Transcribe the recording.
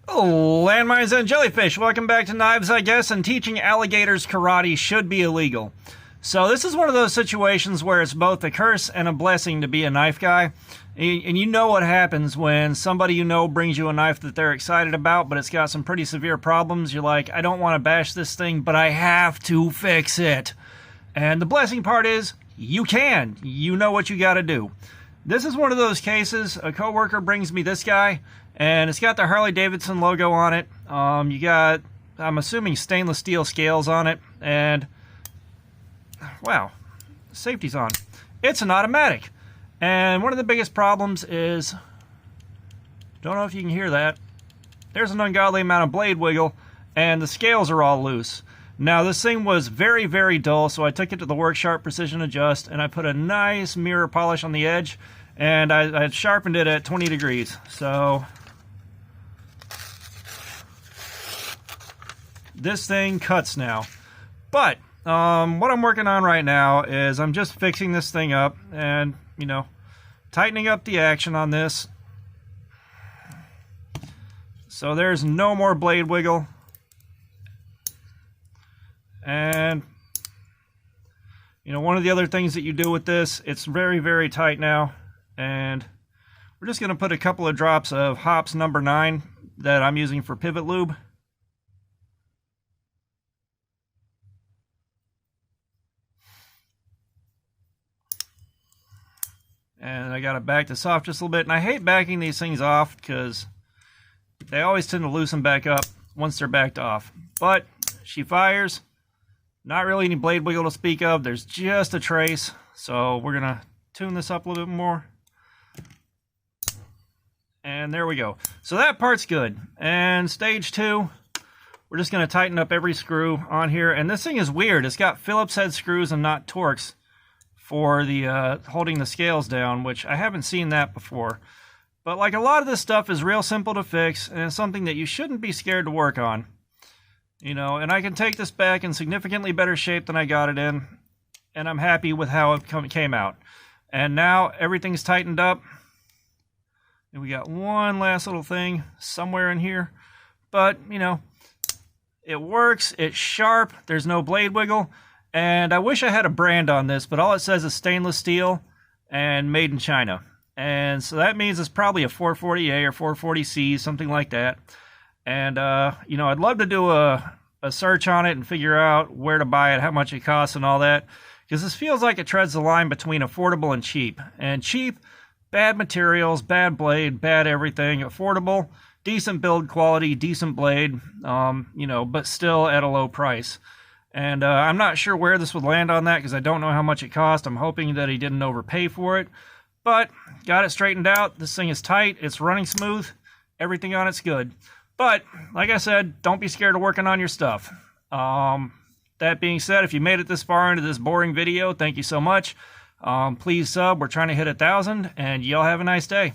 Landmines and jellyfish, welcome back to Knives, I guess, and teaching alligators karate should be illegal. So this is one of those situations where it's both a curse and a blessing to be a knife guy. And you know what happens when somebody you know brings you a knife that they're excited about, but it's got some pretty severe problems. You're like, I don't want to bash this thing, but I have to fix it. And the blessing part is, you can. You know what you got to do. This is one of those cases. A coworker brings me this guy, and it's got the Harley-Davidson logo on it. You got, I'm assuming, stainless steel scales on it, and wow, safety's on. It's an automatic, and one of the biggest problems is, don't know if you can hear that, there's an ungodly amount of blade wiggle, and the scales are all loose. Now, this thing was very, very dull, so I took it to the Worksharp Precision Adjust, and I put a nice mirror polish on the edge, and I sharpened it at 20 degrees. So this thing cuts now. But what I'm working on right now is I'm just fixing this thing up and, you know, tightening up the action on this. So there's no more blade wiggle. And, you know, one of the other things that you do with this, it's very, very tight now. And we're just going to put a couple of drops of Hops number 9 that I'm using for pivot lube. And I got it back to soft just a little bit. And I hate backing these things off because they always tend to loosen back up once they're backed off. But she fires. Not really any blade wiggle to speak of. There's just a trace. So we're going to tune this up a little bit more. And there we go. So that part's good. And stage 2, we're just going to tighten up every screw on here. And this thing is weird. It's got Phillips head screws and not Torx for the holding the scales down, which I haven't seen that before. But like a lot of this stuff is real simple to fix, and it's something that you shouldn't be scared to work on. You know, and I can take this back in significantly better shape than I got it in, and I'm happy with how it came out. And now everything's tightened up, and we got one last little thing somewhere in here. But, you know, it works, it's sharp, there's no blade wiggle, and I wish I had a brand on this, but all it says is stainless steel and made in China. And so that means it's probably a 440A or 440C, something like that. And, you know, I'd love to do a search on it and figure out where to buy it, how much it costs and all that. Because this feels like it treads the line between affordable and cheap. And cheap, bad materials, bad blade, bad everything. Affordable, decent build quality, decent blade, you know, but still at a low price. And I'm not sure where this would land on that because I don't know how much it cost. I'm hoping that he didn't overpay for it. But got it straightened out. This thing is tight. It's running smooth. Everything on it's good. But, like I said, don't be scared of working on your stuff. That being said, if you made it this far into this boring video, thank you so much. Please sub. We're trying to hit 1,000, and y'all have a nice day.